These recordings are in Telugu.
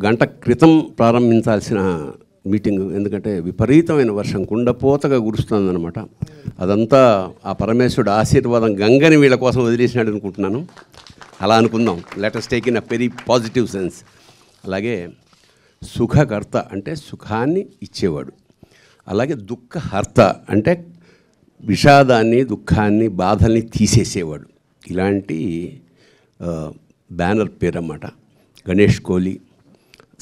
గంట క్రితం ప్రారంభించాల్సిన మీటింగు, ఎందుకంటే విపరీతమైన వర్షం కుండపోతగా కురుస్తుందన్నమాట. అదంతా ఆ పరమేశ్వరుడు ఆశీర్వాదం గంగని వీళ్ళ కోసం వదిలేసినాడు అనుకుంటున్నాను. అలా అనుకుందాం, let us take in a very positive sense. అలాగే సుఖకర్త అంటే సుఖాన్ని ఇచ్చేవాడు, అలాగే దుఃఖహర్త అంటే విషాదాన్ని, దుఃఖాన్ని, బాధల్ని తీసేసేవాడు. ఇలాంటి బ్యానర్ పేరు అన్నమాట. గణేష్ కోహ్లీ,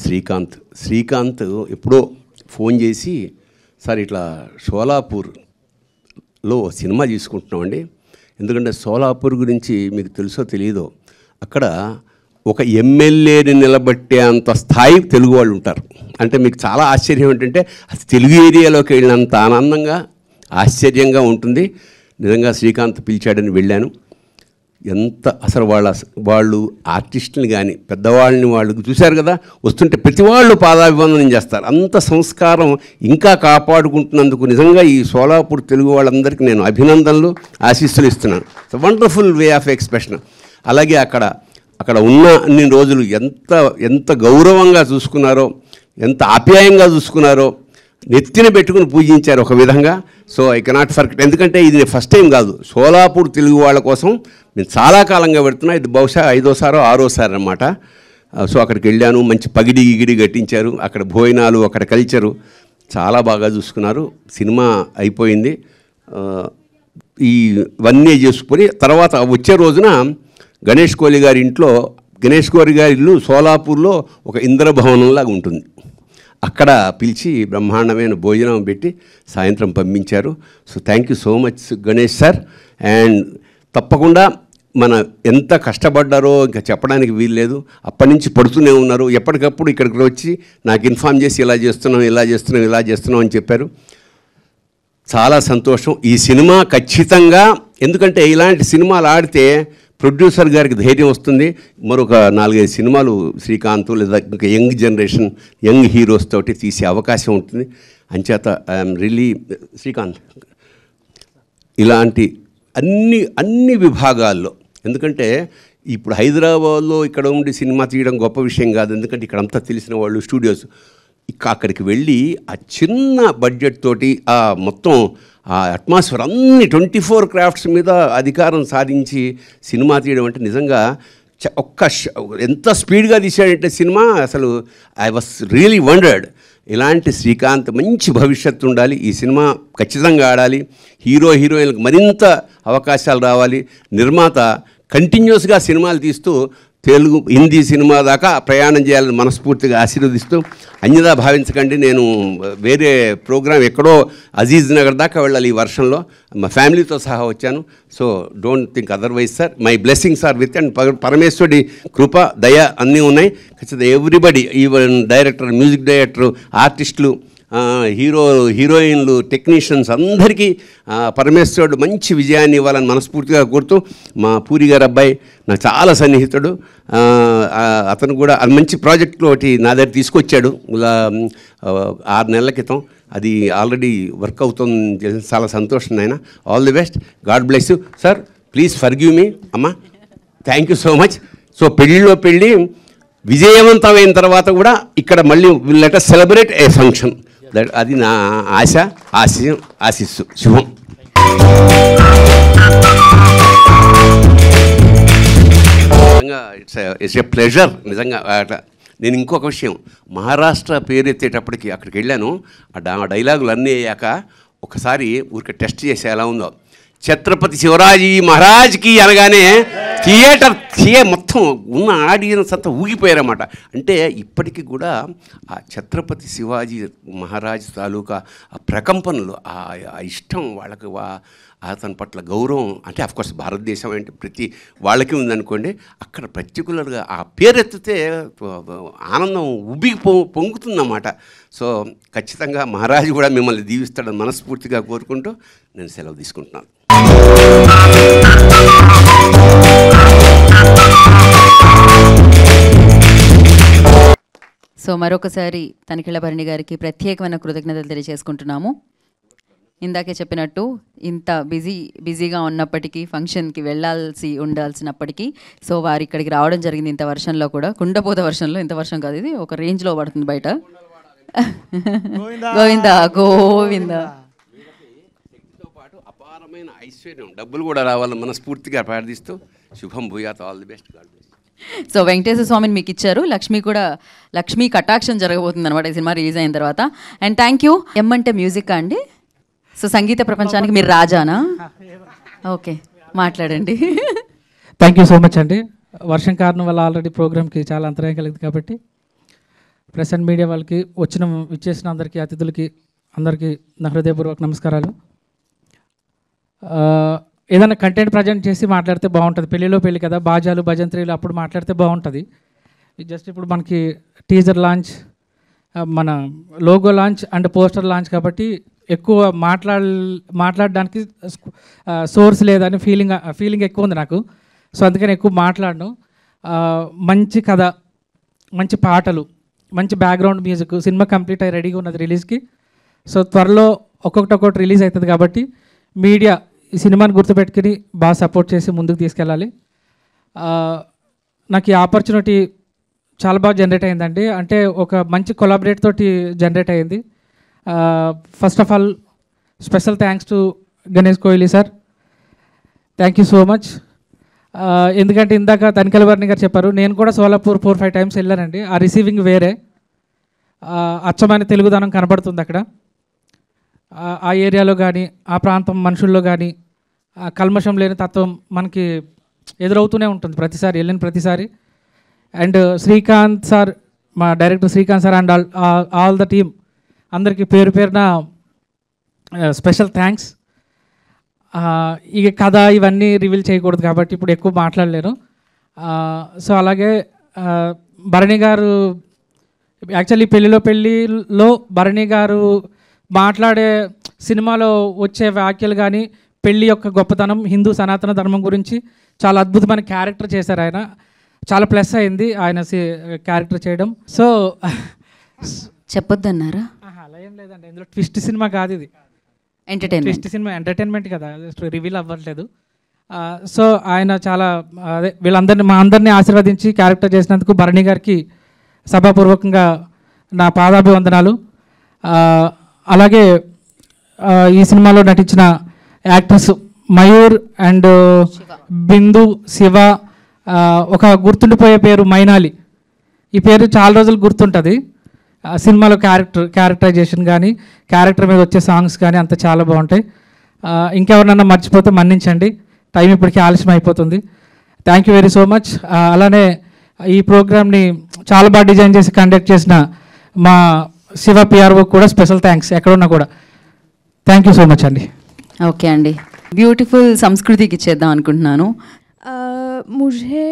శ్రీకాంత్ ఎప్పుడో ఫోన్ చేసి, సార్ ఇట్లా షోలాపూర్లో సినిమా తీసుకుంటున్నామండి. ఎందుకంటే షోలాపూర్ గురించి మీకు తెలుసో తెలియదో, అక్కడ ఒక ఎమ్మెల్యేని నిలబెట్టే అంత స్థాయి తెలుగు వాళ్ళు ఉంటారు. అంటే మీకు చాలా ఆశ్చర్యం ఏంటంటే అది తెలుగు ఏరియాలోకి వెళ్ళినంత ఆనందంగా ఆశ్చర్యంగా ఉంటుంది. నిజంగా శ్రీకాంత్ పిలిచాడని వెళ్ళాను. ఎంత అసలు వాళ్ళు ఆర్టిస్టుని కానీ పెద్దవాళ్ళని వాళ్ళు చూశారు కదా, వస్తుంటే ప్రతి వాళ్ళు పాదాభివందనం చేస్తారు. అంత సంస్కారం ఇంకా కాపాడుకుంటున్నందుకు నిజంగా ఈ షోలాపూర్ తెలుగు వాళ్ళందరికీ నేను అభినందనలు, ఆశీస్సులు ఇస్తున్నాను. It's wonderful way of expression. అలాగే అక్కడ ఉన్న అన్ని రోజులు ఎంత గౌరవంగా చూసుకున్నారో, ఎంత ఆప్యాయంగా చూసుకున్నారో, నెత్తిన పెట్టుకుని పూజించారు ఒక విధంగా. So I cannot forget. ఎందుకంటే ఇది ఫస్ట్ టైం కాదు, షోలాపూర్ తెలుగు వాళ్ళ కోసం నేను చాలా కాలంగా పెడుతున్నా. ఇది బహుశా 5వ సారో 6వ సారి అన్నమాట. సో అక్కడికి వెళ్ళాను, మంచి పగిడి గిగిడి కట్టించారు. అక్కడ భోజనాలు, అక్కడ కల్చరు చాలా బాగా చూసుకున్నారు. సినిమా అయిపోయింది. ఇవన్నీ చేసుకుని తర్వాత వచ్చే రోజున గణేష్ కోహ్లీ గారి ఇల్లు షోలాపూర్లో ఒక ఇంద్రభవనంలాగా ఉంటుంది. అక్కడ పిలిచి బ్రహ్మాండమైన భోజనం పెట్టి సాయంత్రం పంపించారు. So thank you so much Ganesh sir. And తప్పకుండా మన ఎంత కష్టపడ్డారో ఇంకా చెప్పడానికి వీల్లేదు. అప్పటి నుంచి పడుతూనే ఉన్నారు. ఎప్పటికప్పుడు ఇక్కడికి వచ్చి నాకు ఇన్ఫామ్ చేసి ఇలా చేస్తున్నాం అని చెప్పారు. చాలా సంతోషం. ఈ సినిమా ఖచ్చితంగా, ఎందుకంటే ఇలాంటి సినిమాలు ఆడితే ప్రొడ్యూసర్ గారికి ధైర్యం వస్తుంది. మరొక 4-5 సినిమాలు శ్రీకాంత్ లేదా ఇంకా యంగ్ జనరేషన్ యంగ్ హీరోస్ తోటి తీసే అవకాశం ఉంటుంది. అంచేత ఐఎమ్ రియలీ శ్రీకాంత్ ఇలాంటి అన్ని విభాగాల్లో, ఎందుకంటే ఇప్పుడు హైదరాబాద్లో ఇక్కడ ఉండి సినిమా తీయడం గొప్ప విషయం కాదు. ఎందుకంటే ఇక్కడంతా తెలిసిన వాళ్ళు స్టూడియోస్, అక్కడికి వెళ్ళి ఆ చిన్న బడ్జెట్ తోటి ఆ మొత్తం ఆ అట్మాస్ఫియర్ అన్ని 24 క్రాఫ్ట్స్ మీద అధికారం సాధించి సినిమా తీయడం అంటే నిజంగా ఎంత స్పీడ్గా తీసాడంటే సినిమా, అసలు ఐ వాస్ రియలీ వండర్డ్. ఇలాంటి శ్రీకాంత్ మంచి భవిష్యత్తు ఉండాలి. ఈ సినిమా ఖచ్చితంగా ఆడాలి. హీరోయిన్లకు మరింత అవకాశాలు రావాలి. నిర్మాత కంటిన్యూస్గా సినిమాలు తీస్తూ తెలుగు హిందీ సినిమా దాకా ప్రయాణం చేయాలని మనస్ఫూర్తిగా ఆశీర్వదిస్తూ, అన్యదా భావించకండి. నేను వేరే ప్రోగ్రాం ఎక్కడో అజీజ్ నగర్ దాకా వెళ్ళాలి ఈ వర్షంలో, మా ఫ్యామిలీతో సహా వచ్చాను. So don't think otherwise sir. My blessings are with and పరమేశ్వరుడి కృప, దయ అన్నీ ఉన్నాయి. ఖచ్చితంగా everybody, even director, music director, ఆర్టిస్టులు, హీరోయిన్లు, టెక్నీషియన్స్ అందరికీ పరమేశ్వరుడు మంచి విజయాన్ని ఇవ్వాలని మనస్ఫూర్తిగా కోరుతూ, మా పూరి గారు అబ్బాయి నాకు చాలా సన్నిహితుడు, అతను కూడా మంచి ప్రాజెక్టులో ఒకటి నా దగ్గర తీసుకొచ్చాడు 6 నెలల క్రితం. అది ఆల్రెడీ వర్క్ అవుతుంది. చాలా సంతోషం నాయన. All the best. God bless you sir. Please forgive me అమ్మా. Thank you so much. So పెళ్ళిలో పెళ్ళి విజయవంతమైన తర్వాత కూడా ఇక్కడ మళ్ళీ let us celebrate a function. అది నా ఆశిస్సు. శుభం. నిజంగా ఇట్స్ ఏ ప్లెజర్. నిజంగా నేను ఇంకొక విషయం, మహారాష్ట్ర పేరు ఎత్తేటప్పటికి అక్కడికి వెళ్ళాను. ఆ డైలాగులు అన్నీ అయ్యాక ఒకసారి ఊరికి టెస్ట్ చేసి ఎలా ఉందో, ఛత్రపతి శివరాజీ మహారాజ్కి అనగానే థియేటర్ మొత్తం ఉన్న ఆడియన్స్ అంతా ఊగిపోయారన్నమాట. అంటే ఇప్పటికీ కూడా ఆ ఛత్రపతి శివాజీ మహారాజ్ తాలూకా ఆ ప్రకంపనలు, ఆ ఇష్టం వాళ్ళకి, అతని పట్ల గౌరవం, అంటే అఫ్కోర్స్ భారతదేశం అంటే ప్రతి వాళ్ళకి ఉందనుకోండి, అక్కడ పర్టికులర్గా ఆ పేరెత్తితే ఆనందం పొంగుతుందన్నమాట. సో ఖచ్చితంగా మహారాజు కూడా మిమ్మల్ని దీవిస్తాడని మనస్ఫూర్తిగా కోరుకుంటూ నేను సెలవు తీసుకుంటున్నాను. సో మరొకసారి తనికెళ్ళ భరణి గారికి ప్రత్యేకమైన కృతజ్ఞతలు తెలియజేసుకుంటున్నాము. ఇందాకే చెప్పినట్టు ఇంత బిజీగా ఉన్నప్పటికీ ఫంక్షన్కి ఉండాల్సినప్పటికీ సో వారు ఇక్కడికి రావడం జరిగింది. ఇంత వర్షంలో కూడా, కుండపోత వర్షంలో, ఇంత వర్షం కాదు ఇది, ఒక రేంజ్లో పడుతుంది బయట. గోవిందా గోవిందా. పాటు అపారమైన ఐశ్వర్యం, డబ్బులు కూడా రావాలని మనస్ఫూర్తిగా ప్రార్థిస్తూ శుభం భూయాత్, all the best. So Venkateswara స్వామిని మీకు ఇచ్చారు, లక్ష్మీ కటాక్షం జరగబోతుంది అనమాట ఈ సినిమా రిలీజ్ అయిన తర్వాత. And thank you. అంటే మ్యూజిక్ అండి. సో సంగీత ప్రపంచానికి మీరు రాజానా? ఓకే, మాట్లాడండి. థ్యాంక్ యూ సో మచ్ అండి. వర్షం కారణం వల్ల ఆల్రెడీ ప్రోగ్రామ్కి చాలా అంతరాయం కలిగింది కాబట్టి ప్రెస్ అండ్ మీడియా వాళ్ళకి విచ్చేసిన అందరికీ, అతిథులకి అందరికీ నా హృదయపూర్వక నమస్కారాలు. ఏదైనా కంటెంట్ ప్రజెంట్ చేసి మాట్లాడితే బాగుంటుంది. పెళ్లి కదా, బాజాలు భజంత్రీలు అప్పుడు మాట్లాడితే బాగుంటుంది. జస్ట్ ఇప్పుడు మనకి టీజర్ లాంచ్, మన logo launch and poster launch కాబట్టి ఎక్కువ మాట్లాడడానికి సోర్స్ లేదని ఫీలింగ్ ఎక్కువ ఉంది నాకు. సో అందుకని ఎక్కువ మాట్లాడను. మంచి కథ, మంచి పాటలు, మంచి బ్యాక్గ్రౌండ్ మ్యూజిక్, సినిమా కంప్లీట్ అయ్యి రెడీగా ఉన్నది రిలీజ్కి. సో త్వరలో ఒక్కొక్కటి రిలీజ్ అవుతుంది కాబట్టి మీడియా ఈ సినిమాని గుర్తుపెట్టుకుని బాగా సపోర్ట్ చేసి ముందుకు తీసుకెళ్ళాలి. నాకు ఈ ఆపర్చునిటీ చాలా బాగా జనరేట్ అయిందండి. అంటే ఒక మంచి కొలాబరేట్ తోటి జనరేట్ అయింది. First of all special thanks to Ganesh Kohli sir, thank you so much. ఎందుకంటే ఇందాక తనికెల వర్ణి గారు చెప్పారు, నేను కూడా సోలాపూర్ 4-5 టైమ్స్ వెళ్ళానండి. ఆ రిసీవింగ్ వేరే, అచ్చమైన తెలుగుదనం కనబడుతుంది అక్కడ. ఆ ఏరియాలో కానీ, ఆ ప్రాంతం మనుషుల్లో కానీ కల్మషం లేని తత్వం మనకి ఎదురవుతూనే ఉంటుంది ప్రతిసారి వెళ్ళిన ప్రతిసారి. అండ్ శ్రీకాంత్ సార్, మా director Srikanth sir and all the team అందరికీ పేరున స్పెషల్ థ్యాంక్స్. ఇక కథ ఇవన్నీ రివీల్ చేయకూడదు కాబట్టి ఇప్పుడు ఎక్కువ మాట్లాడలేను. సో అలాగే భరణి గారు, యాక్చువల్లీ పెళ్ళిలో భరణి గారు మాట్లాడే సినిమాలో వచ్చే వ్యాఖ్యలు కానీ, పెళ్ళి యొక్క గొప్పతనం, హిందూ సనాతన ధర్మం గురించి చాలా అద్భుతమైన క్యారెక్టర్ చేశారు ఆయన. చాలా ప్లస్ అయింది ఆయన క్యారెక్టర్ చేయడం. సో చెప్పొద్దన్నారా? అలా ఏం లేదండి, ఇందులో ట్విస్ట్ సినిమా కాదు ఇది, ట్విస్ట్ సినిమా ఎంటర్టైన్మెంట్ కదా, రివీల్ అవ్వట్లేదు. సో ఆయన చాలా మా అందరినీ ఆశీర్వదించి క్యారెక్టర్ చేసినందుకు భరణి గారికి సభాపూర్వకంగా నా పాదాభివందనాలు. అలాగే ఈ సినిమాలో నటించిన యాక్టర్స్ మయూర్ అండ్ బిందు, శివ, ఒక గుర్తుండిపోయే పేరు మైనాలి. ఈ పేరు చాలా రోజులు గుర్తుంటుంది. సినిమాలో క్యారెక్టరైజేషన్ కానీ, క్యారెక్టర్ మీద వచ్చే సాంగ్స్ కానీ అంత చాలా బాగుంటాయి. ఇంకెవరినన్నా మర్చిపోతే మన్నించండి, టైం ఇప్పటికీ ఆలస్యం అయిపోతుంది. Thank you very so much. అలానే ఈ ప్రోగ్రామ్ని చాలా బాగా డిజైన్ చేసి కండక్ట్ చేసిన మా శివ పిఆర్ఓ కూడా స్పెషల్ థ్యాంక్స్, ఎక్కడున్నా కూడా. థ్యాంక్ యూ సో మచ్ అండి. ఓకే అండి, బ్యూటిఫుల్ సంస్కృతికి ఇచ్చేద్దాం అనుకుంటున్నాను. मुझे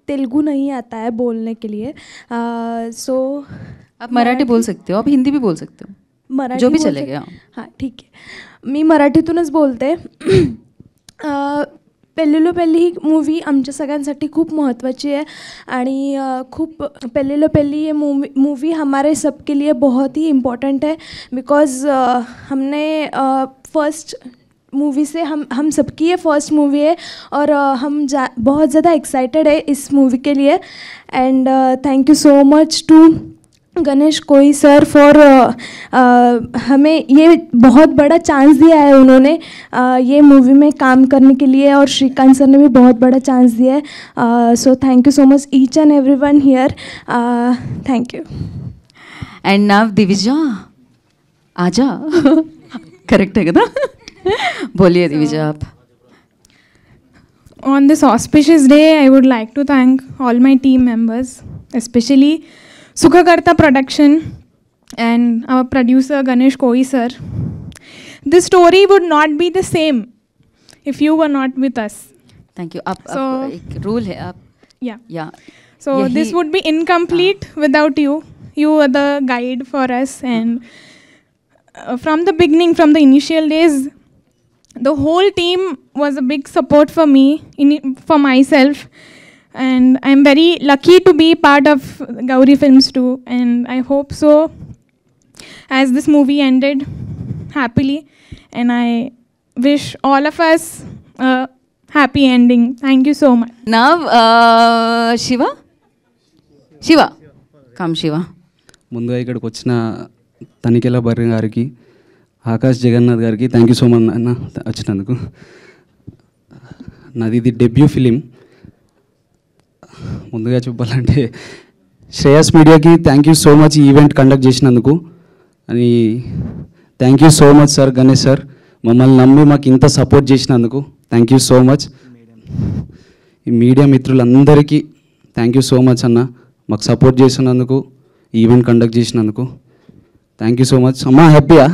तेलुगु नहीं आता है बोलने के लिए, सो आप मराठी बोल सकते हो, आप हिंदी भी बोल सकते हो, मराठी जो भी चलेगा. हां ठीक आहे, मी मराठीतूनच बोलते. पेल्लिलो पेल्ली ही मूवी आमच्या सगळ्यांसाठी खूप महत्त्वाची आहे आणि खूप पेल्लिलो पेल्ली ये मूवी हमारे सबके लिए बहुत ही इम्पॉर्टेंट है, बिकॉज हमने फर्स्ट मूवी से हम सबकी ये फर्स्ट मूवी है और हम बहुत ज़्यादा एक्साइटेड है इस मूवी के लिए. And thank you so much to Ganesh कोई सर फॉर हमें ये बहुत बड़ा चांस दिया है उन्होंने ये मूवी में काम करने के लिए, और श्रीकांत सर ने भी बहुत बड़ा चांस दिया है. So thank you so much each and everyone here, thank you. And now Divija आजा. करेक्ट है కదా? बोलिए दिविजा आप. On this auspicious day, I would like to thank all my team members, especially Sukhakarta Production and our producer Ganesh Koi sir. This story would not be the same if you were not with us. Thank you. आप एक रूल है आप. Yeah. So this would be incomplete without you. You were the guide for us, and from the beginning, from the initial days, the whole team was a big support for me, for myself, and I'm very lucky to be part of Gauri Films too, and I hope so. As this movie ended, happily, and I wish all of us a happy ending. Thank you so much. Now, Shiva, come Shiva. ముందుగా ఇక్కడికి వచ్చిన తనికెళ్ళ బర్రి గారికి, ఆకాష్ జగన్నాథ్ గారికి థ్యాంక్ యూ సో మచ్ అన్న వచ్చినందుకు. నాది ఇది డెబ్యూ ఫిలిం. ముందుగా చెప్పాలంటే శ్రేయస్ మీడియాకి థ్యాంక్ యూ సో మచ్ ఈ ఈవెంట్ కండక్ట్ చేసినందుకు. అని thank you so much sir, Ganesh sir, మమ్మల్ని నమ్మి మాకు ఇంత సపోర్ట్ చేసినందుకు థ్యాంక్ యూ సో మచ్. ఈ మీడియా మిత్రులందరికీ థ్యాంక్ యూ సో మచ్ అన్న, మాకు సపోర్ట్ చేసినందుకు, ఈవెంట్ కండక్ట్ చేసినందుకు థ్యాంక్ యూ సో మచ్. అమ్మ హ్యాపీయా?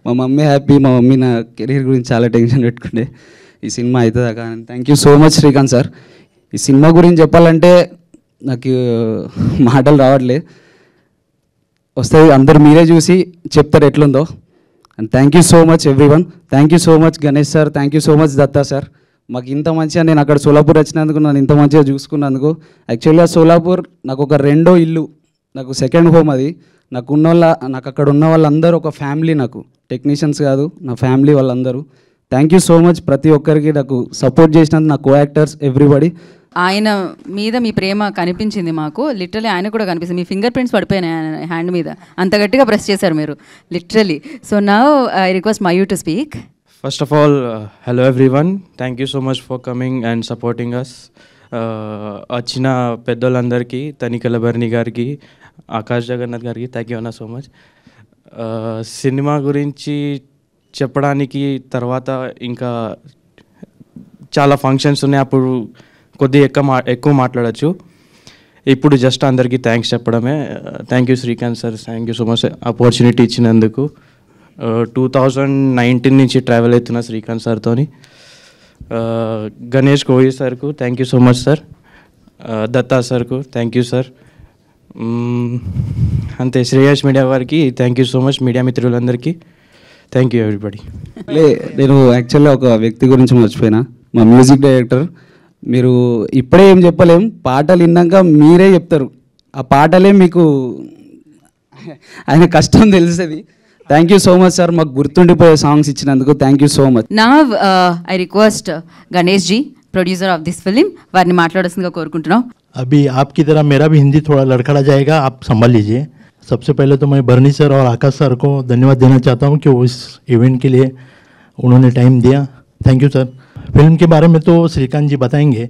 మా మమ్మీ హ్యాపీ. మా మమ్మీ నా కెరీర్ గురించి చాలా టెన్షన్ పెట్టుకుంటే ఈ సినిమా అవుతుందా కానీ thank you so much Srikanth sir. ఈ సినిమా గురించి చెప్పాలంటే నాకు మాటలు రావట్లే, వస్తాయి అందరు మీరే చూసి చెప్తారు ఎట్లుందో. And thank you so much everyone. Thank you so much Ganesh sir, thank you so much Datta sir. మాకు ఇంత మంచిగా నేను అక్కడ సోలాపూర్ వచ్చినందుకు, నన్ను ఇంత మంచిగా చూసుకున్నందుకు. యాక్చువల్గా సోలాపూర్ నాకు ఒక రెండో ఇల్లు, నాకు సెకండ్ హోమ్ అది. నాకు అక్కడ ఉన్న వాళ్ళందరూ ఒక ఫ్యామిలీ, నాకు టెక్నీషియన్స్ కాదు, నా ఫ్యామిలీ వాళ్ళందరూ. థ్యాంక్ యూ సో మచ్ ప్రతి ఒక్కరికి నాకు సపోర్ట్ చేసినందుకు, నా కో యాక్టర్స్ ఎవ్రీబడి. ఆయన మీద మీ ప్రేమ కనిపించింది మాకు, లిటరలీ ఆయన కూడా కనిపిస్తుంది. మీ ఫింగర్ ప్రింట్స్ పడిపోయినాయి ఆయన హ్యాండ్ మీద, అంత గట్టిగా ప్రెస్ చేశారు మీరు literally. So now I request Mayu to speak. First of all, hello everyone. Thank you so much for coming and supporting us. వచ్చిన పెద్దోళ్ళందరికీ, తనికెళ్ళ బర్ని గారికి, ఆకాష్ జగన్నాథ్ గారికి థ్యాంక్ యూ అన్న సో మచ్. సినిమా గురించి చెప్పడానికి తర్వాత ఇంకా చాలా ఫంక్షన్స్ ఉన్నాయి, అప్పుడు కొద్దిగా ఎక్కువ మాట్లాడచ్చు. ఇప్పుడు జస్ట్ అందరికీ థ్యాంక్స్ చెప్పడమే. Thank you Srikanth sir, thank you so much opportunity ఇచ్చినందుకు. 2019 నుంచి ట్రావెల్ అవుతున్న శ్రీకాంత్ సార్తో. గణేష్ కోహ్లీ సార్కు thank you so much sir. Datta సార్కు థ్యాంక్ యూ సార్. అంతే, శ్రేయస్ మీడియా వారికి thank you so much, media మిత్రులందరికీ థ్యాంక్ యూ ఎవ్రీబడి. నేను యాక్చువల్గా ఒక వ్యక్తి గురించి మర్చిపోయినా, మా మ్యూజిక్ డైరెక్టర్. మీరు ఇప్పుడే ఏం చెప్పలేం, పాటలు విన్నాక మీరే చెప్తారు. ఆ పాటలే మీకు ఆయన కష్టం తెలుస్తుంది. Thank you so much sir, మాకు గుర్తుండిపోయే సాంగ్స్ ఇచ్చినందుకు థ్యాంక్ యూ సో మచ్. నా I request Ganesh ji, producer of this film, వారిని మాట్లాడాల్సిందిగా కోరుకుంటున్నాం. अभी आपकी तरह मेरा भी हिंदी थोड़ा लड़खड़ा जाएगा, आप संभाल लीजिए. सबसे पहले तो मैं बर्नी सर और आकाश सर को धन्यवाद देना चाहता हूं कि वो इस इवेंट के लिए उन्होंने टाइम दिया. Thank you sir. फिल्म के बारे में तो श्रीकांत जी बताएंगे,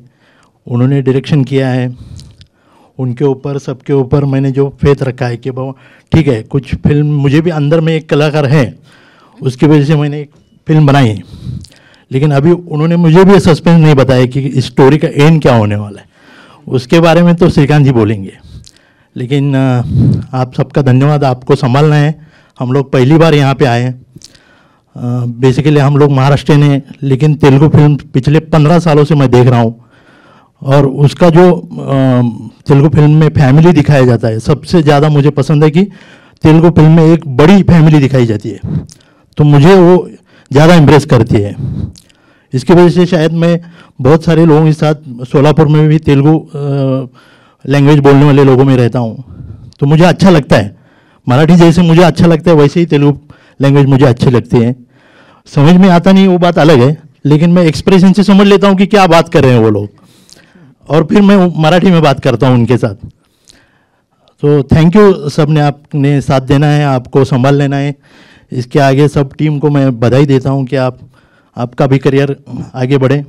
उन्होंने डायरेक्शन किया है. उनके ऊपर, सबके ऊपर मैंने जो फेथ रखा है कि बाबा ठीक है, कुछ फिल्म मुझे भी अंदर में एक कलाकार है, उसकी वजह से मैंने एक फिल्म बनाई है. लेकिन अभी उन्होंने मुझे भी सस्पेंस नहीं बताया कि इस स्टोरी का एंड क्या होने वाला है. उसके बारे में तो श्रीकांत जी बोलेंगे. लेकिन आप सबका धन्यवाद. आपको संभालना है. हम लोग पहली बार यहाँ पे आए हैं. बेसिकली हम लोग महाराष्ट्र ने, लेकिन तेलुगु फिल्म पिछले 15 सालों से मैं देख रहा हूँ. और उसका जो तेलुगु फिल्म में फैमिली दिखाया जाता है, सबसे ज़्यादा मुझे पसंद है कि तेलुगु फिल्म में एक बड़ी फैमिली दिखाई जाती है, तो मुझे वो ज़्यादा इम्प्रेस करती है. इसकी वजह से शायद मैं बहुत सारे लोगों के साथ सोलापुर में भी तेलुगु लैंग्वेज बोलने वाले लोगों में रहता हूँ, तो मुझे अच्छा लगता है. मराठी जैसे मुझे अच्छा लगता है, वैसे ही तेलुगु लैंग्वेज मुझे अच्छी लगती है. समझ में आता नहीं वो बात अलग है, लेकिन मैं एक्सप्रेशन से समझ लेता हूँ कि क्या बात कर रहे हैं वो लोग, और फिर मैं मराठी में बात करता हूँ उनके साथ. तो थैंक यू सब ने, आपने साथ देना है, आपको संभाल लेना है. इसके आगे सब टीम को मैं बधाई देता हूँ कि आपका भी करियर आगे बढ़े.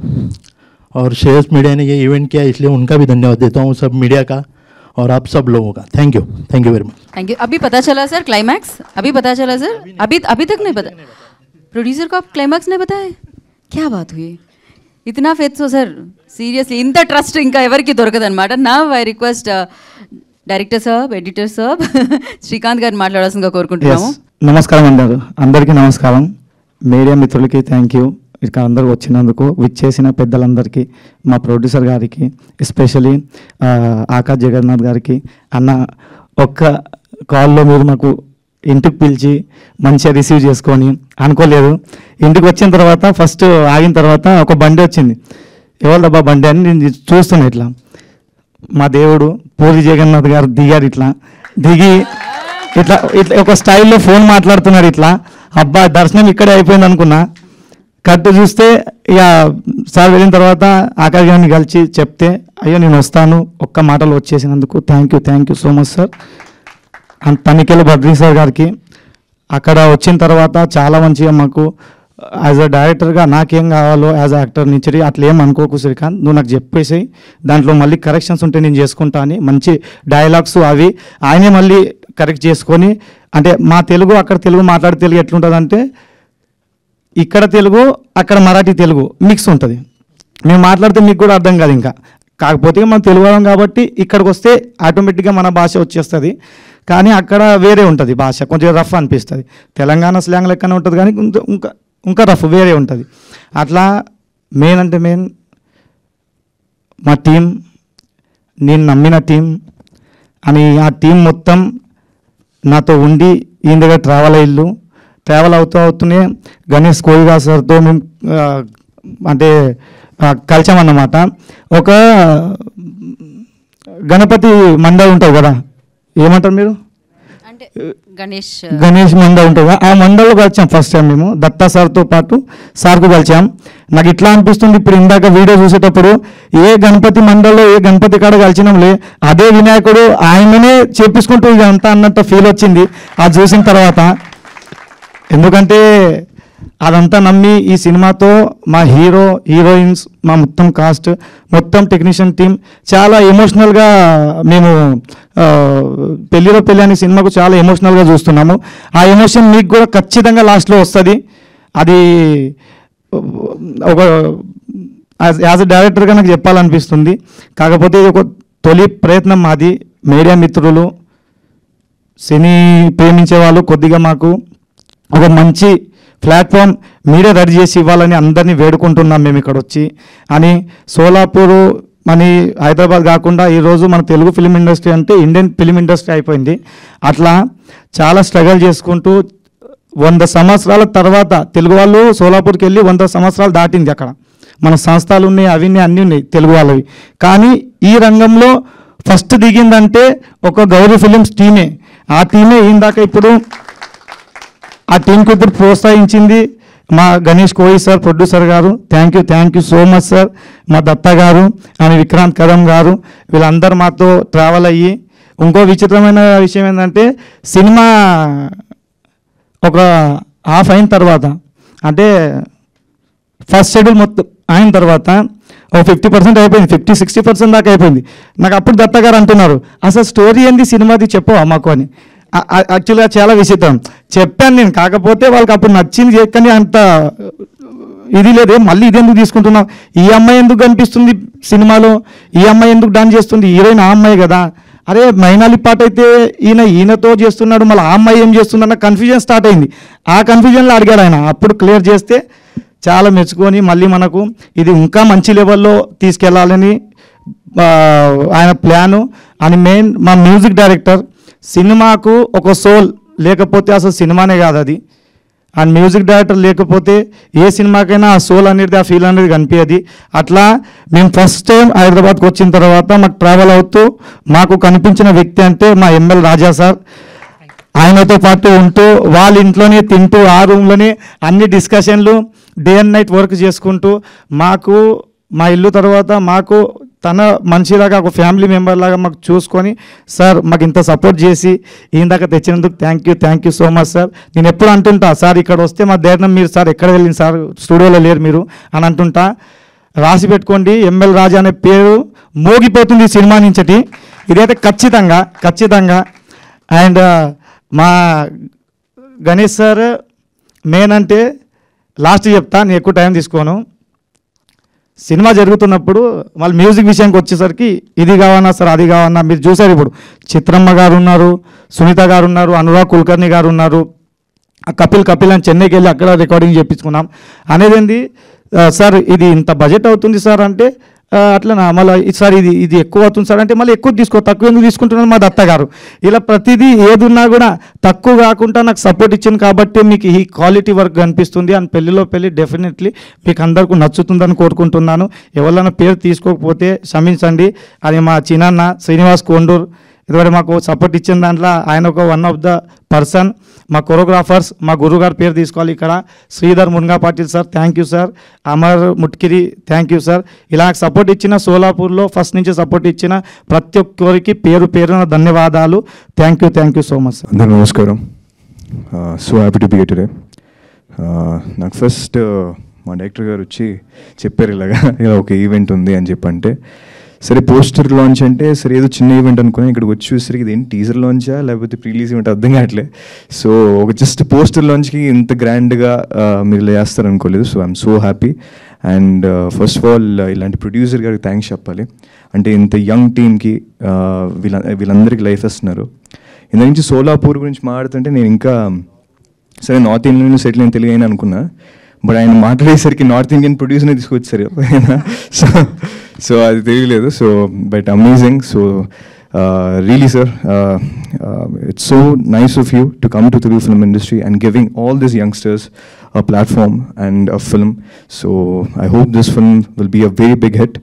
और श्रेयस मीडिया ने ये इवेंट किया, इसलिए उनका भी धन्यवाद देता हूँ, सब मीडिया का और आप सब लोगों का. Thank you very much. Thank you. अभी पता चला सर क्लाइमैक्स? अभी पता चला सर? अभी तक नहीं पता? प्रोड्यूसर को आप क्लाइमैक्स नहीं बताया? क्या बात हुई? इतना फेथ सर, సీరియస్లీ ఇంత ట్రస్ట్ ఇంకా ఎవరికి దొరకదనమాట. నా ఐ రిక్వెస్ట్ డైరెక్టర్ సాబ్, ఎడిటర్ సాబ్, శ్రీకాంత్ గారిని మాట్లాడాల్సిందిగా కోరుకుంటున్నాము. నమస్కారం అండి, అందరికీ నమస్కారం. మీడియా మిత్రులకి థ్యాంక్ యూ, ఇక్కడ అందరూ వచ్చినందుకు. విచ్చేసిన పెద్దలందరికీ, మా ప్రొడ్యూసర్ గారికి, ఎస్పెషలీ ఆకాష్ జగన్నాథ్ గారికి. అన్న ఒక్క కాల్లో మీరు మాకు ఇంటికి పిలిచి మంచిగా రిసీవ్ చేసుకొని అనుకోలేదు. ఇంటికి వచ్చిన తర్వాత ఫస్ట్ ఆగిన తర్వాత ఒక బండి వచ్చింది. ఎవరిదబ్బా బండి అని నేను చూస్తున్నా. ఇట్లా మా దేవుడు పూరి జగన్నాథ్ గారు దిగారు. ఇట్లా దిగి ఇట్లా ఇట్లా ఒక స్టైల్లో ఫోన్ మాట్లాడుతున్నాడు ఇట్లా. అబ్బా దర్శనం ఇక్కడే అయిపోయింది అనుకున్నా. కట్టు చూస్తే ఇక సార్ వెళ్ళిన తర్వాత ఆకాష్ గారిని కలిసి చెప్తే అయ్యో నేను వస్తాను ఒక్క మాటలు వచ్చేసినందుకు thank you so much sir. And Tanikella Badri sir గారికి అక్కడ వచ్చిన తర్వాత చాలా మంచిగా మాకు యాజ్ అ డైరెక్టర్గా నాకేం కావాలో యాజ్ అ యాక్టర్ నుంచి అట్లా ఏం అనుకోకు శ్రీకాంత్, నువ్వు నాకు చెప్పేసి దాంట్లో మళ్ళీ కరెక్షన్స్ ఉంటే నేను చేసుకుంటా అని మంచి డైలాగ్స్ అవి ఆయనే మళ్ళీ కరెక్ట్ చేసుకొని, అంటే మా తెలుగు అక్కడ తెలుగు మాట్లాడే తెలుగు ఎట్లుంటుందంటే ఇక్కడ తెలుగు అక్కడ మరాఠీ తెలుగు మిక్స్ ఉంటుంది. మేము మాట్లాడితే మీకు కూడా అర్థం కాదు ఇంకా. కాకపోతే మనం తెలుగు వాళ్ళం కాబట్టి ఇక్కడికి వస్తే ఆటోమేటిక్గా మన భాష వచ్చేస్తుంది. కానీ అక్కడ వేరే ఉంటుంది భాష, కొంచెం రఫ్ అనిపిస్తుంది. తెలంగాణ స్లాంగ్ లెక్కనే ఉంటుంది కానీ ఇంకా రఫ్ వేరే ఉంటుంది. అట్లా మెయిన్ అంటే మెయిన్ మా టీం, నేను నమ్మిన టీం అని ఆ టీం మొత్తం నాతో ఉండి ఈయన దగ్గర ట్రావెల్ అవుతూనే గణేష్ కోయిగా సార్తో మేము అంటే కలిసామన్నమాట. ఒక గణపతి మండలి ఉంటుంది కదా, ఏమంటారు మీరు, అంటే గణేష్ మండలి ఉంటుంది కదా, ఆ మండలిలో కలిసాం ఫస్ట్ టైం మేము దత్తా సార్తో పాటు సార్కు కలిసాం. నాకు ఇట్లా అనిపిస్తుంది, ఇప్పుడు ఇందాక వీడియో చూసేటప్పుడు ఏ గణపతి మండలిలో ఏ గణపతి కాడ కలిసినాంలే అదే వినాయకుడు ఆయననే చేపించుకుంటూ ఇదంతా అన్నట్టు ఫీల్ వచ్చింది అది చూసిన తర్వాత. ఎందుకంటే అదంతా నమ్మి ఈ సినిమాతో మా హీరోయిన్స్ మా మొత్తం కాస్ట్ మొత్తం టెక్నీషియన్ టీం చాలా ఎమోషనల్గా మేము పెళ్ళి అనే సినిమాకు చాలా ఎమోషనల్గా చూస్తున్నాము. ఆ ఎమోషన్ మీకు కూడా ఖచ్చితంగా లాస్ట్లో వస్తుంది. అది ఒక యాజ్ అ డైరెక్టర్గా నాకు చెప్పాలనిపిస్తుంది. కాకపోతే ఇది ఒక తొలి ప్రయత్నం మాది. మీడియా మిత్రులు, సినీ ప్రేమించే వాళ్ళు కొద్దిగా మాకు ఒక మంచి ప్లాట్ఫామ్ మీరే రెడీ చేసి ఇవ్వాలని అందరినీ వేడుకుంటున్నాం మేము ఇక్కడ వచ్చి. అని సోలాపూరు అని హైదరాబాద్ కాకుండా ఈరోజు మన తెలుగు ఫిలిం ఇండస్ట్రీ అంటే ఇండియన్ ఫిలిం ఇండస్ట్రీ అయిపోయింది. అట్లా చాలా స్ట్రగల్ చేసుకుంటూ 100 సంవత్సరాల తర్వాత తెలుగు వాళ్ళు సోలాపూర్కి వెళ్ళి 100 సంవత్సరాలు దాటింది. అక్కడ మన సంస్థలు ఉన్నాయి, అవి అన్నీ ఉన్నాయి తెలుగు వాళ్ళవి. కానీ ఈ రంగంలో ఫస్ట్ దిగిందంటే ఒక గౌరీ ఫిలిమ్స్ టీమే. ఆ టీమే ఇందాక ఇప్పుడు ఆ టీంకి ఇప్పుడు ప్రోత్సహించింది మా గణేష్ కోయి సార్, ప్రొడ్యూసర్ గారు. Thank you so much sir. మా దత్తా గారు అని విక్రాంత్ కదం గారు, వీళ్ళందరూ మాతో ట్రావెల్ అయ్యి. ఇంకో విచిత్రమైన విషయం ఏంటంటే సినిమా ఒక హాఫ్ అయిన తర్వాత అంటే ఫస్ట్ షెడ్యూల్ మొత్తం అయిన తర్వాత ఒక 50% అయిపోయింది, 50-60% దాకా అయిపోయింది. నాకు అప్పుడు దత్తా గారు అంటున్నారు, అసలు స్టోరీ ఏంది సినిమాది చెప్పవా మాకు అని. యాక్చువల్గా చాలా విచిత్రం చెప్పాను నేను. కాకపోతే వాళ్ళకి అప్పుడు నచ్చింది కానీ అంత ఇది లేదే, మళ్ళీ ఇది ఎందుకు తీసుకుంటున్నాం, ఈ అమ్మాయి ఎందుకు కనిపిస్తుంది సినిమాలో, ఈ అమ్మాయి ఎందుకు డాన్స్ చేస్తుంది, హీరోయిన్ ఆ అమ్మాయి కదా, అరే మైనాలి పాట అయితే ఈయనతో చేస్తున్నాడు, మళ్ళీ ఆ అమ్మాయి ఏం చేస్తుందన్న కన్ఫ్యూజన్ స్టార్ట్ అయింది. ఆ కన్ఫ్యూజన్లో అడిగాడు ఆయన. అప్పుడు క్లియర్ చేస్తే చాలా మెచ్చుకొని మళ్ళీ మనకు ఇది ఇంకా మంచి లెవెల్లో తీసుకెళ్లాలని ఆయన ప్లాను. అని మెయిన్ మా మ్యూజిక్ డైరెక్టర్, సినిమాకు ఒక సోల్ లేకపోతే అసలు సినిమానే కాదు అది. అండ్ మ్యూజిక్ డైరెక్టర్ లేకపోతే ఏ సినిమాకైనా ఆ సోల్ అనేది ఆ ఫీల్ అనేది కనిపించదు. అట్లా మేము ఫస్ట్ టైం హైదరాబాద్కి వచ్చిన తర్వాత మాకు ట్రావెల్ అవుతూ మాకు కనిపించిన వ్యక్తి అంటే మా ఎంఎల్ రాజా సార్. ఆయనతో పాటు ఉంటూ వాళ్ళ ఇంట్లోనే తింటూ ఆ రూమ్లోనే అన్ని డిస్కషన్లు డే అండ్ నైట్ వర్క్ చేసుకుంటూ మాకు మా ఇల్లు తర్వాత మాకు తన మనిషిలాగా ఒక ఫ్యామిలీ మెంబర్ లాగా మాకు చూసుకొని సార్ మాకు ఇంత సపోర్ట్ చేసి ఇందాక తెచ్చినందుకు thank you so much sir. నేను ఎప్పుడు అంటుంటా సార్ ఇక్కడ వస్తే మా ధైర్యం మీరు సార్ ఎక్కడ వెళ్ళింది సార్ స్టూడియోలో లేరు మీరు అని అంటుంటా. రాసి పెట్టుకోండి, ఎంఎల్ రాజా అనే పేరు మోగిపోతుంది ఈ సినిమా నుంచటి. ఇదైతే ఖచ్చితంగా. అండ్ మా గణేష్ సార్ మెయిన్ అంటే లాస్ట్ చెప్తా, నేను ఎక్కువ టైం తీసుకోను. సినిమా జరుగుతున్నప్పుడు వాళ్ళ మ్యూజిక్ విషయానికి వచ్చేసరికి ఇది కావన్నా సార్ అది కావన్నా, మీరు చూసారు ఇప్పుడు చిత్రమ్మ గారు ఉన్నారు, సునీత గారు ఉన్నారు, అనురాగ్ కుల్కర్ణి గారు ఉన్నారు, కపిల్ అని చెన్నైకి వెళ్ళి అక్కడ రికార్డింగ్ చేయించుకున్నాం. అనేది ఏంది సార్ ఇది ఇంత బడ్జెట్ అవుతుంది సార్ అంటే అట్లనా, మళ్ళీ సార్ ఇది ఎక్కువ అవుతుంది సార్ అంటే మళ్ళీ ఎక్కువ తక్కువ ఎందుకు తీసుకుంటున్నారు మా దత్త గారు. ఇలా ప్రతిదీ ఏది ఉన్నా కూడా తక్కువ కాకుండా నాకు సపోర్ట్ ఇచ్చింది కాబట్టి మీకు ఈ క్వాలిటీ వర్క్ కనిపిస్తుంది. అండ్ పెళ్లి డెఫినెట్లీ మీకు అందరికీ నచ్చుతుందని కోరుకుంటున్నాను. ఎవరైనా పేరు తీసుకోకపోతే క్షమించండి. అది మా చిన్నాన్న శ్రీనివాస్ కొండూర్, ఇదివరకు మాకు సపోర్ట్ ఇచ్చిన దాంట్లో ఆయన ఒక వన్ ఆఫ్ ద పర్సన్. మా కొరియోగ్రాఫర్స్, మా గురుగారు పేరు తీసుకోవాలి ఇక్కడ, Sridhar Munga Patil sir, thank you sir. Amar Mutkiri, thank you sir. ఇలా సపోర్ట్ ఇచ్చిన సోలాపూర్లో ఫస్ట్ నుంచి సపోర్ట్ ఇచ్చిన ప్రతి ఒక్కరికి పేరు పేరున ధన్యవాదాలు. Thank you so much sir. అందరూ నమస్కారం. So happy to be today. నాకు ఫస్ట్ మా డైరెక్టర్ గారు వచ్చి చెప్పారు ఇలా ఒక ఈవెంట్ ఉంది అని చెప్పంటే, సరే పోస్టర్ లాంచ్ అంటే సరే ఏదో చిన్న ఈవెంట్ అనుకుని ఇక్కడికి వచ్చి చూసరికి ఇదేంటి టీజర్ లాంచా లేకపోతే ప్రీలీజ్ ఈవెంట్ అర్థం కావట్లే. సో ఒక జస్ట్ పోస్టర్ లాంచ్కి ఇంత గ్రాండ్గా మీరు ఇలా చేస్తారు అనుకోలేదు. So I'm so happy. And first of all ఇలాంటి ప్రొడ్యూసర్ గారికి థ్యాంక్స్ చెప్పాలి. అంటే ఇంత యంగ్ టీమ్కి వీళ్ళందరికీ లైఫ్ ఇస్తున్నారు. ఇంత నుంచి సోలాపూర్ గురించి మాట్లాడుతుంటే నేను ఇంకా సరే నార్త్ ఇండియన్ సెటిల్ అయిన తెలుగు అయినా అనుకున్నా, బట్ ఆయన మాట్లాడేసరికి నార్త్ ఇండియన్ ప్రొడ్యూసర్ని తీసుకొచ్చారు. సో అది తెలియలేదు. So but amazing. So really sir, it's so nice of you to come to Telugu film industry and giving all these youngsters a platform and a film. So I hope this film will be a very big hit.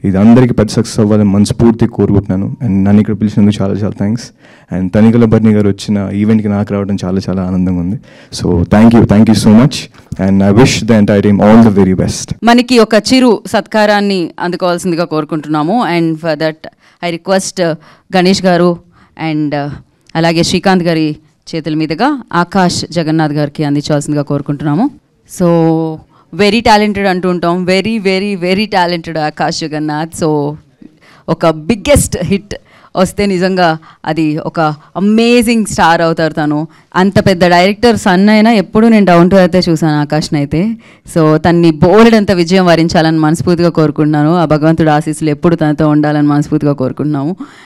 ఇది అందరికీ పెద్ద సక్సెస్ అవ్వాలని మనస్ఫూర్తిగా కోరుకుంటున్నాను. అండ్ నన్ను ఇక్కడ పిలిచినందుకు చాలా చాలా థ్యాంక్స్. అండ్ తనికల బర్ని గారు వచ్చిన ఈవెంట్కి నాకు రావడం చాలా చాలా ఆనందంగా ఉంది. So thank you so much. And I wish the entire team all the very best. మనకి ఒక చిరు సత్కారాన్ని అందుకోవాల్సిందిగా కోరుకుంటున్నాము. And for that I request Ganesh గారు అండ్ అలాగే శ్రీకాంత్ గారి చేతుల మీదుగా ఆకాష్ జగన్నాథ్ గారికి అందించాల్సిందిగా కోరుకుంటున్నాము. సో వెరీ టాలెంటెడ్ అంటూ ఉంటాం, very very very talented Akash Jagannath. So ఒక బిగ్గెస్ట్ హిట్ వస్తే నిజంగా అది ఒక అమేజింగ్ స్టార్ అవుతారు తను. అంత పెద్ద డైరెక్టర్ సన్ అయినా ఎప్పుడు నేను డౌన్ టు అయితే చూసాను ఆకాష్ని అయితే. సో తన్ని బోలెడంత విజయం వరించాలని మనస్ఫూర్తిగా కోరుకుంటున్నాను. ఆ భగవంతుడు ఆశీస్సులు ఎప్పుడు తనతో ఉండాలని మనస్ఫూర్తిగా కోరుకుంటున్నాము.